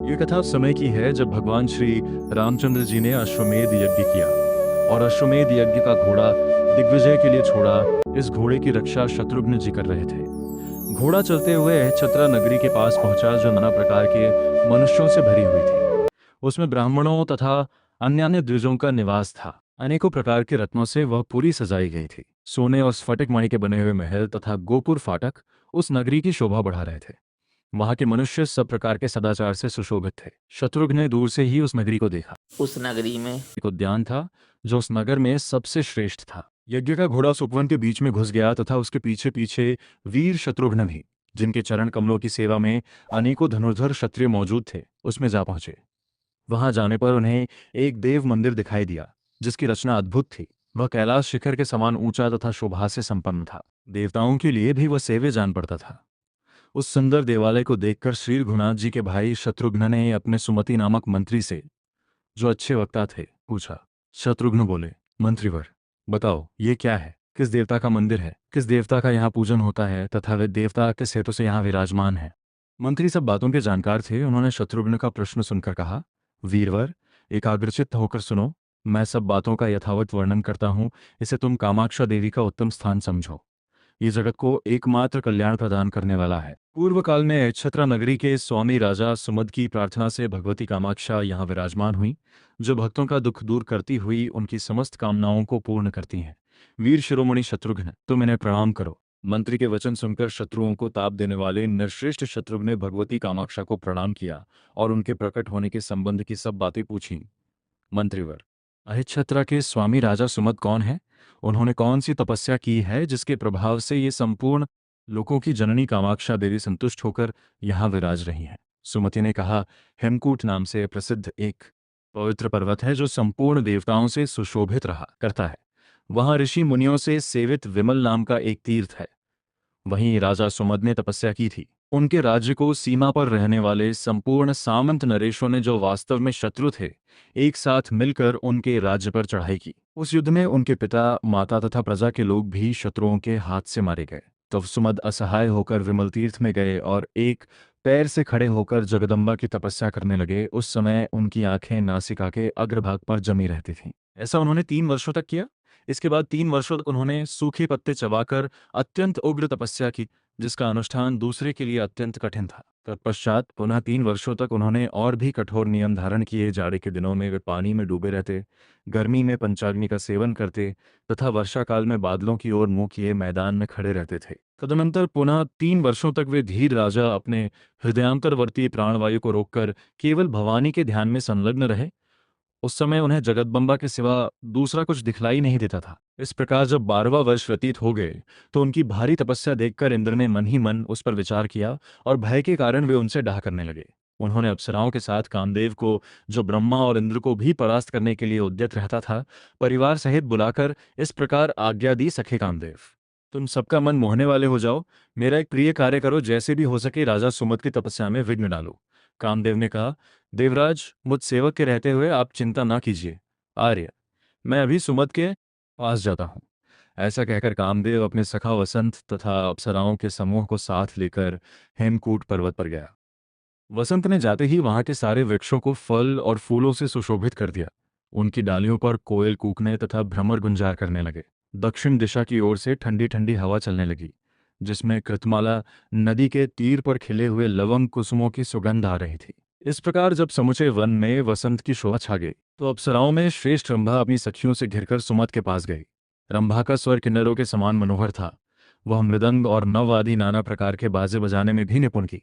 ये कथा उस समय की है जब भगवान श्री रामचंद्र जी ने अश्वमेध यज्ञ किया और अश्वमेध यज्ञ का घोड़ा दिग्विजय के लिए छोड़ा। इस घोड़े की रक्षा शत्रुघ्न जी कर रहे थे। घोड़ा चलते हुए छत्रा नगरी के पास पहुंचा जो नाना प्रकार के मनुष्यों से भरी हुई थी। उसमें ब्राह्मणों तथा अन्य अन्य द्विजों का निवास था। अनेकों प्रकार के रत्नों से वह पूरी सजाई गई थी। सोने और स्फटिक मणि के बने हुए महल तथा गोपुर फाटक उस नगरी की शोभा बढ़ा रहे थे। वहां के मनुष्य सब प्रकार के सदाचार से सुशोभित थे। शत्रुघ्न ने दूर से ही उस नगरी को देखा। उस नगरी में एक उद्यान था जो उस नगर में सबसे श्रेष्ठ था। यज्ञ का घोड़ा उस उपवन के बीच में घुस गया तथा उसके पीछे पीछे वीर शत्रुघ्न भी, जिनके चरण कमलों की सेवा में अनेकों धनुर्धर क्षत्रिय मौजूद थे, उसमें जा पहुंचे। वहां जाने पर उन्हें एक देव मंदिर दिखाई दिया जिसकी रचना अद्भुत थी। वह कैलाश शिखर के समान ऊंचा तथा शोभा से संपन्न था। देवताओं के लिए भी वह सेव्य जान पड़ता था। उस सुंदर देवालय को देखकर श्री रघुनाथ जी के भाई शत्रुघ्न ने अपने सुमति नामक मंत्री से, जो अच्छे वक्ता थे, पूछा। शत्रुघ्न बोले, मंत्रीवर, बताओ ये क्या है? किस देवता का मंदिर है? किस देवता का यहाँ पूजन होता है तथा वे देवता किस हेतु से यहाँ विराजमान है? मंत्री सब बातों के जानकार थे। उन्होंने शत्रुघ्न का प्रश्न सुनकर कहा, वीरवर, एकाग्रचित्त होकर सुनो। मैं सब बातों का यथावत वर्णन करता हूँ। इसे तुम कामाक्षा देवी का उत्तम स्थान समझो। ये जगत को एकमात्र कल्याण प्रदान करने वाला है। पूर्व काल में छत्रा नगरी के स्वामी राजा सुमद की प्रार्थना से भगवती कामाक्षा यहाँ विराजमान हुई, जो भक्तों का दुख दूर करती हुई उनकी समस्त कामनाओं को पूर्ण करती हैं। वीर शिरोमणि शत्रुघ्न, तुम इन्हें प्रणाम करो। मंत्री के वचन सुनकर शत्रुओं को ताप देने वाले नरश्रेष्ठ शत्रुघ्न ने भगवती कामाक्षा को प्रणाम किया और उनके प्रकट होने के संबंध की सब बातें पूछी। मंत्रीवर, अहिच्छत्रा के स्वामी राजा सुमद कौन है? उन्होंने कौन सी तपस्या की है जिसके प्रभाव से ये संपूर्ण लोकों की जननी कामाक्षा देवी संतुष्ट होकर यहाँ विराज रही हैं? सुमति ने कहा, हेमकूट नाम से प्रसिद्ध एक पवित्र पर्वत है जो संपूर्ण देवताओं से सुशोभित रहा करता है। वहां ऋषि मुनियों से सेवित विमल नाम का एक तीर्थ है। वहीं राजा सुमद ने तपस्या की थी। उनके राज्य को सीमा पर रहने वाले संपूर्ण सामंत नरेशों ने, जो वास्तव में शत्रु थे, एक साथ मिलकर उनके राज्य पर चढ़ाई की। उस युद्ध में उनके पिता, माता तथा प्रजा के लोग भी शत्रुओं के हाथ से मारे गए। तब सुमद असहाय होकर विमल तीर्थ में गए और एक पैर से खड़े होकर जगदम्बा की तपस्या करने लगे। उस समय उनकी आंखें नासिका के अग्रभाग पर जमी रहती थीं। ऐसा उन्होंने 3 वर्षों तक किया। इसके बाद 3 वर्षों तक उन्होंने सूखे पत्ते चबाकर अत्यंत उग्र तपस्या की, जिसका अनुष्ठान दूसरे के लिए अत्यंत कठिन था। तत्पश्चात पुनः 3 वर्षों तक उन्होंने और भी कठोर नियम धारण किए। जाड़े के दिनों में वे पानी में डूबे रहते, गर्मी में पंचाग्नि का सेवन करते तथा वर्षा काल में बादलों की ओर मुंह किए मैदान में खड़े रहते थे। तदनंतर पुनः 3 वर्षों तक वे धीर राजा अपने हृदयांतरवर्ती प्राणवायु को रोककर केवल भवानी के ध्यान में संलग्न रहे। उस समय उन्हें जगदम्बा के सिवा दूसरा कुछ दिखलाई नहीं देता था। इस प्रकार जब 12वां वर्ष व्यतीत हो गए तो उनकी भारी तपस्या देखकर इंद्र ने मन ही मन उस पर विचार किया और भय के कारण वे उनसे डाह करने लगे। उन्होंने अप्सराओं के साथ कामदेव को, जो ब्रह्मा और इंद्र को भी परास्त करने के लिए उद्यत रहता था, परिवार सहित बुलाकर इस प्रकार आज्ञा दी, सखे कामदेव, तुम सबका मन मोहने वाले हो जाओ। मेरा एक प्रिय कार्य करो, जैसे भी हो सके राजा सुमद की तपस्या में विघ्न डालो। कामदेव ने कहा, देवराज, मुझ सेवक के रहते हुए आप चिंता ना कीजिए। आर्य, मैं अभी सुमद के पास जाता हूँ। ऐसा कहकर कामदेव अपने सखा वसंत तथा अप्सराओं के समूह को साथ लेकर हेमकूट पर्वत पर गया। वसंत ने जाते ही वहां के सारे वृक्षों को फल और फूलों से सुशोभित कर दिया। उनकी डालियों पर कोयल कूकने तथा भ्रमर गुंजार करने लगे। दक्षिण दिशा की ओर से ठंडी ठंडी हवा चलने लगी, जिसमें कृतमाला नदी के तीर पर खिले हुए लवंग कुसुमों की सुगंध आ रही थी। इस प्रकार जब समूचे वन में वसंत की शोभा छा गई तो अप्सराओं में श्रेष्ठ रंभा अपनी सखियों से घिरकर सुमद के पास गई। रंभा का स्वर किन्नरों के समान मनोहर था। वह मृदंग और नव आदि नाना प्रकार के बाजे बजाने में भी निपुण थी।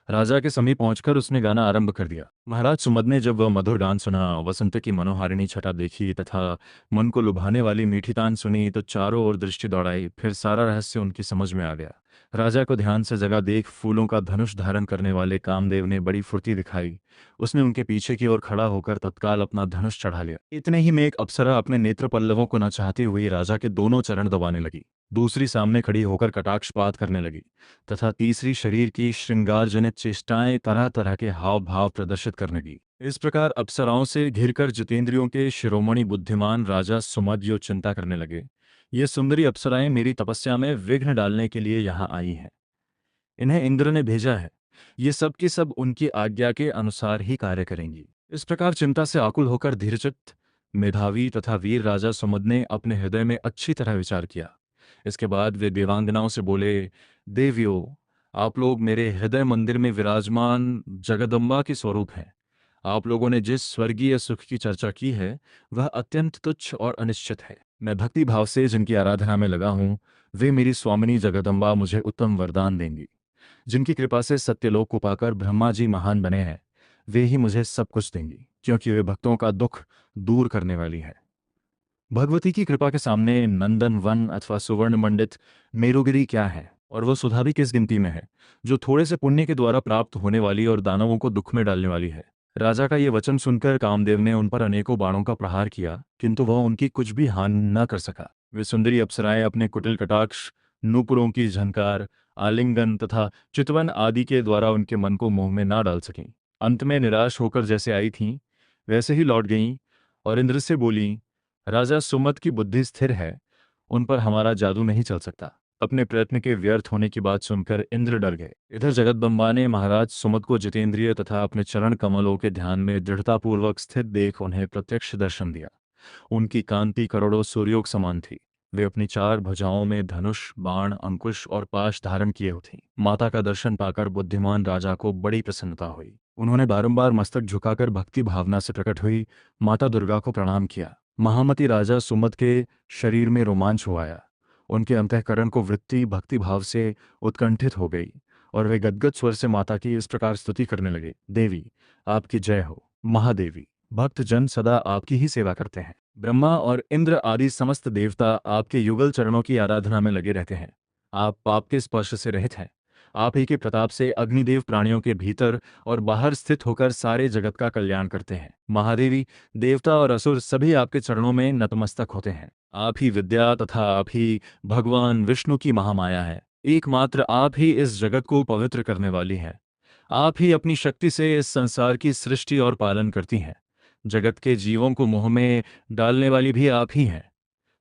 राजा के समीप पहुंचकर उसने गाना आरंभ कर दिया। महाराज सुमद ने जब वह मधुर गान सुना, वसंत की मनोहारिणी छटा देखी तथा मन को लुभाने वाली मीठी तान सुनी तो चारों ओर दृष्टि दौड़ाई। फिर सारा रहस्य उनकी समझ में आ गया। राजा को ध्यान से जगह देख फूलों का धनुष धारण करने वाले कामदेव ने बड़ी फुर्ती दिखाई। उसने उनके पीछे की ओर खड़ा होकर तत्काल अपना धनुष चढ़ा लिया। इतने ही में एक अप्सरा अपने नेत्र पल्लवों को न चाहती हुई राजा के दोनों चरण दबाने लगी। दूसरी सामने खड़ी होकर कटाक्षपात करने लगी तथा तीसरी शरीर की श्रृंगार जनित चेष्टाएं, तरह तरह के हाव भाव प्रदर्शित करने लगी। इस प्रकार अप्सराओं से घिरकर जितेंद्रियों के शिरोमणि बुद्धिमान राजा सुमद यो चिंता करने लगे, ये सुंदरी अप्सराएं मेरी तपस्या में विघ्न डालने के लिए यहाँ आई हैं। इन्हें इंद्र ने भेजा है। ये सब के सब उनकी आज्ञा के अनुसार ही कार्य करेंगी। इस प्रकार चिंता से आकुल होकर धीरचित्त, मेधावी तथा वीर राजा सुमद ने अपने हृदय में अच्छी तरह विचार किया। इसके बाद वे देवांगनाओं से बोले, देवियों, आप लोग मेरे हृदय मंदिर में विराजमान जगदम्बा के स्वरूप हैं। आप लोगों ने जिस स्वर्गीय सुख की चर्चा की है वह अत्यंत तुच्छ और अनिश्चित है। मैं भक्ति भाव से जिनकी आराधना में लगा हूँ, वे मेरी स्वामिनी जगदम्बा मुझे उत्तम वरदान देंगी। जिनकी कृपा से सत्यलोक को पाकर ब्रह्मा जी महान बने हैं, वे ही मुझे सब कुछ देंगी, क्योंकि वे भक्तों का दुख दूर करने वाली है। भगवती की कृपा के सामने नंदन वन अथवा सुवर्ण मंडित मेरुगिरी क्या है, और वो सुधा भी किस गिनती में है, जो थोड़े से पुण्य के द्वारा प्राप्त होने वाली और दानवों को दुख में डालने वाली है। राजा का ये वचन सुनकर कामदेव ने उन पर अनेकों बाणों का प्रहार किया, किंतु वह उनकी कुछ भी हानि न कर सका। वे सुंदरी अप्सराएं अपने कुटिल कटाक्ष, नूपुरों की झनकार, आलिंगन तथा चितवन आदि के द्वारा उनके मन को मोह में ना डाल सकें। अंत में निराश होकर जैसे आई थीं वैसे ही लौट गईं और इंद्र से बोलीं, राजा सुमत की बुद्धि स्थिर है, उन पर हमारा जादू नहीं चल सकता। अपने प्रयत्न के व्यर्थ होने की बात सुनकर इंद्र डर गए। इधर जगदम्बा ने महाराज सुमत को जितेंद्रिय तथा अपने चरण कमलों के ध्यान में दृढ़तापूर्वक स्थित देख उन्हें प्रत्यक्ष दर्शन दिया। उनकी कांति करोड़ों सूर्यों समान थी। वे अपनी 4 भुजाओं में धनुष, बाण, अंकुश और पाश धारण किए थीं। माता का दर्शन पाकर बुद्धिमान राजा को बड़ी प्रसन्नता हुई। उन्होंने बारंबार मस्तक झुकाकर भक्ति भावना से प्रकट हुई माता दुर्गा को प्रणाम किया। महामती राजा सुमत के शरीर में रोमांच हो आया। उनके अंतःकरण को वृत्ति भक्ति भाव से उत्कंठित हो गई और वे गदगद स्वर से माता की इस प्रकार स्तुति करने लगे, देवी आपकी जय हो। महादेवी, भक्त जन सदा आपकी ही सेवा करते हैं। ब्रह्मा और इंद्र आदि समस्त देवता आपके युगल चरणों की आराधना में लगे रहते हैं। आप पाप के स्पर्श से रहित हैं। आप ही के प्रताप से अग्निदेव प्राणियों के भीतर और बाहर स्थित होकर सारे जगत का कल्याण करते हैं। महादेवी, देवता और असुर सभी आपके चरणों में नतमस्तक होते हैं। आप ही विद्या तथा आप ही भगवान विष्णु की महामाया है। एकमात्र आप ही इस जगत को पवित्र करने वाली है। आप ही अपनी शक्ति से इस संसार की सृष्टि और पालन करती हैं। जगत के जीवों को मोह में डालने वाली भी आप ही हैं।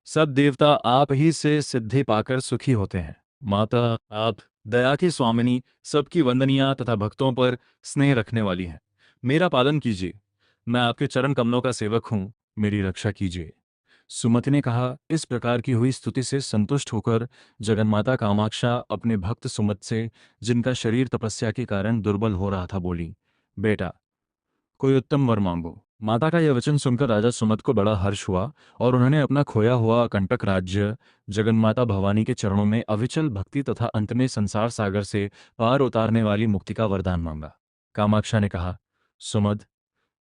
सब देवता आप ही से सिद्धि पाकर सुखी होते हैं। माता, आप दया की स्वामिनी, सबकी वंदनिया तथा भक्तों पर स्नेह रखने वाली हैं। मेरा पालन कीजिए, मैं आपके चरण कमलों का सेवक हूँ, मेरी रक्षा कीजिए। सुमति ने कहा। इस प्रकार की हुई स्तुति से संतुष्ट होकर जगन्माता कामाक्षा अपने भक्त सुमत से, जिनका शरीर तपस्या के कारण दुर्बल हो रहा था, बोली, बेटा कोई उत्तम वर मांगो। माता का यह वचन सुनकर राजा सुमत को बड़ा हर्ष हुआ और उन्होंने अपना खोया हुआ कंटक राज्य जगन्माता भवानी के चरणों में अविचल भक्ति तथा अंत में संसार सागर से पार उतारने वाली मुक्ति का वरदान मांगा। कामाक्षा ने कहा, सुमद,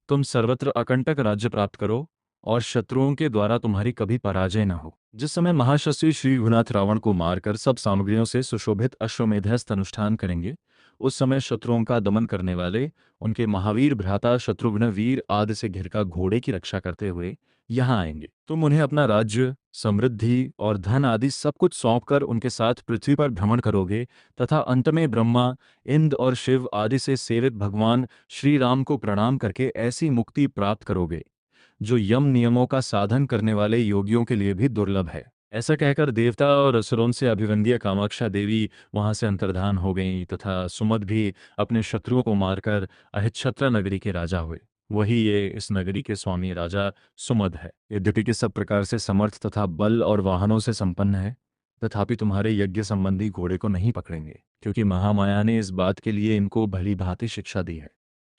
तुम सर्वत्र अकंटक राज्य प्राप्त करो और शत्रुओं के द्वारा तुम्हारी कभी पराजय न हो। जिस समय महाशस्त्री श्री रघुनाथ रावण को मारकर सब सामग्रियों से सुशोभित अश्वमेधस्थ अनुष्ठान करेंगे, उस समय शत्रुओं का दमन करने वाले उनके महावीर भ्राता शत्रुघ्न वीर आदि से घिरकर घोड़े की रक्षा करते हुए यहाँ आएंगे। तुम उन्हें अपना राज्य, समृद्धि और धन आदि सब कुछ सौंपकर उनके साथ पृथ्वी पर भ्रमण करोगे तथा अंत में ब्रह्मा, इंद्र और शिव आदि से सेवित भगवान श्री राम को प्रणाम करके ऐसी मुक्ति प्राप्त करोगे जो यम नियमों का साधन करने वाले योगियों के लिए भी दुर्लभ है। ऐसा कहकर देवता और असुरों से अभिवंद्य कामाक्षा देवी वहां से अंतर्धान हो गईं तथा सुमद भी अपने शत्रुओं को मारकर अहिच्छत्र नगरी के राजा हुए। वही ये इस नगरी के स्वामी राजा सुमद है। यद्यपि के सब प्रकार से समर्थ तथा बल और वाहनों से संपन्न है, तथापि तुम्हारे यज्ञ संबंधी घोड़े को नहीं पकड़ेंगे, क्योंकि महामाया ने इस बात के लिए इनको भली भांति शिक्षा दी है।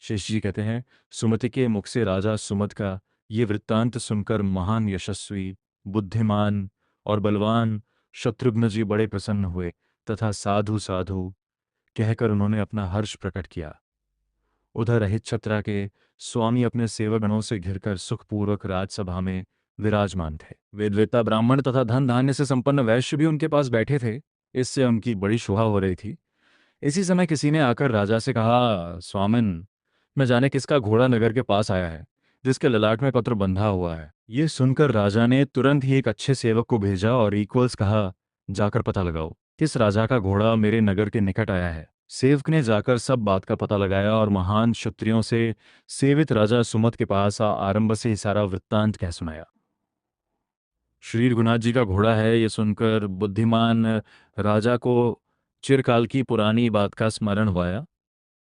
शेष जी कहते हैं, सुमति के मुख से राजा सुमद का ये वृत्तांत सुनकर महान यशस्वी, बुद्धिमान और बलवान शत्रुघ्न जी बड़े प्रसन्न हुए तथा साधु साधु कहकर उन्होंने अपना हर्ष प्रकट किया। उधर अहिच्छत्रा के स्वामी अपने सेवकगणों से घिरकर सुखपूर्वक राजसभा में विराजमान थे। वेदवेत्ता ब्राह्मण तथा धन धान्य से संपन्न वैश्य भी उनके पास बैठे थे। इससे उनकी बड़ी शोभा हो रही थी। इसी समय किसी ने आकर राजा से कहा, स्वामिन, मैं जाने किसका घोड़ा नगर के पास आया है, जिसके ललाट में पत्र बंधा हुआ है। ये सुनकर राजा ने तुरंत ही एक अच्छे सेवक को भेजा और इक्वल्स कहा, जाकर पता लगाओ किस राजा का घोड़ा मेरे नगर के निकट आया है। सेवक ने जाकर सब बात का पता लगाया और महान क्षत्रियों से सेवित राजा सुमत के पास आरंभ से ही सारा वृत्तांत कह सुनाया। श्री रघुनाथ जी का घोड़ा है, ये सुनकर बुद्धिमान राजा को चिरकाल की पुरानी बात का स्मरण हुआ।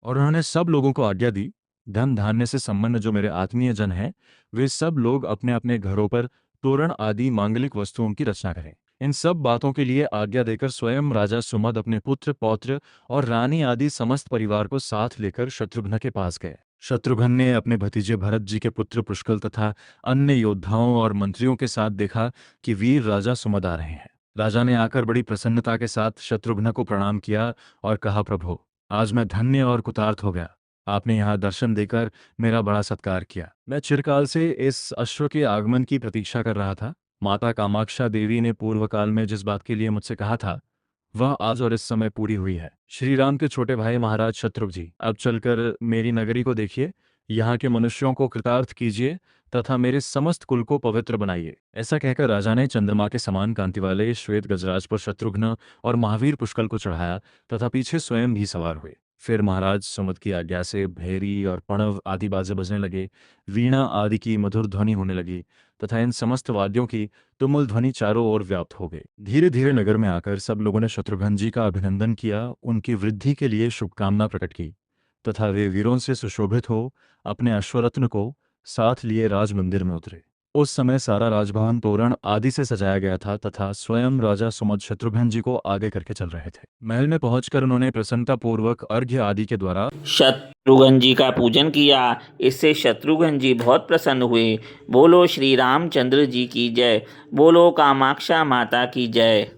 और उन्होंने सब लोगों को आज्ञा दी, धन धान्य से संपन्न जो मेरे आत्मीय जन हैं, वे सब लोग अपने अपने घरों पर तोरण आदि मांगलिक वस्तुओं की रचना करें। इन सब बातों के लिए आज्ञा देकर स्वयं राजा सुमद अपने पुत्र पौत्र और रानी आदि समस्त परिवार को साथ लेकर शत्रुघ्न के पास गए। शत्रुघ्न ने अपने भतीजे भरत जी के पुत्र पुष्कल तथा अन्य योद्धाओं और मंत्रियों के साथ देखा कि वीर राजा सुमद आ रहे हैं। राजा ने आकर बड़ी प्रसन्नता के साथ शत्रुघ्न को प्रणाम किया और कहा, प्रभु, आज मैं धन्य और कृतार्थ हो गया। आपने यहाँ दर्शन देकर मेरा बड़ा सत्कार किया। मैं चिरकाल से इस अश्व के आगमन की प्रतीक्षा कर रहा था। माता कामाक्षा देवी ने पूर्व काल में जिस बात के लिए मुझसे कहा था, वह आज और इस समय पूरी हुई है। श्री राम के छोटे भाई महाराज शत्रुघ्न जी, अब चलकर मेरी नगरी को देखिए, यहाँ के मनुष्यों को कृतार्थ कीजिए तथा मेरे समस्त कुल को पवित्र बनाइए। ऐसा कहकर राजा ने चंद्रमा के समान कांति वाले श्वेत गजराज पर शत्रुघ्न और महावीर पुष्कल को चढ़ाया तथा पीछे स्वयं भी सवार हुए। फिर महाराज सुमद की आज्ञा से भैरी और प्रणव आदि बाजे बजने लगे, वीणा आदि की मधुर ध्वनि होने लगी तथा इन समस्त वाद्यों की तुमुल ध्वनि चारों ओर व्याप्त हो गई। धीरे धीरे नगर में आकर सब लोगों ने शत्रुघ्न जी का अभिनंदन किया, उनकी वृद्धि के लिए शुभकामना प्रकट की तथा वे वीरों से सुशोभित हो अपने अश्वरत्न को साथ लिए राज मंदिर में उतरे। उस समय सारा राजभवन तोरण आदि से सजाया गया था तथा स्वयं राजा सुमद शत्रुघ्न जी को आगे करके चल रहे थे। महल में पहुंचकर उन्होंने प्रसन्नता पूर्वक अर्घ्य आदि के द्वारा शत्रुघ्न जी का पूजन किया। इससे शत्रुघ्न जी बहुत प्रसन्न हुए। बोलो श्री रामचंद्र जी की जय। बोलो कामाक्षा माता की जय।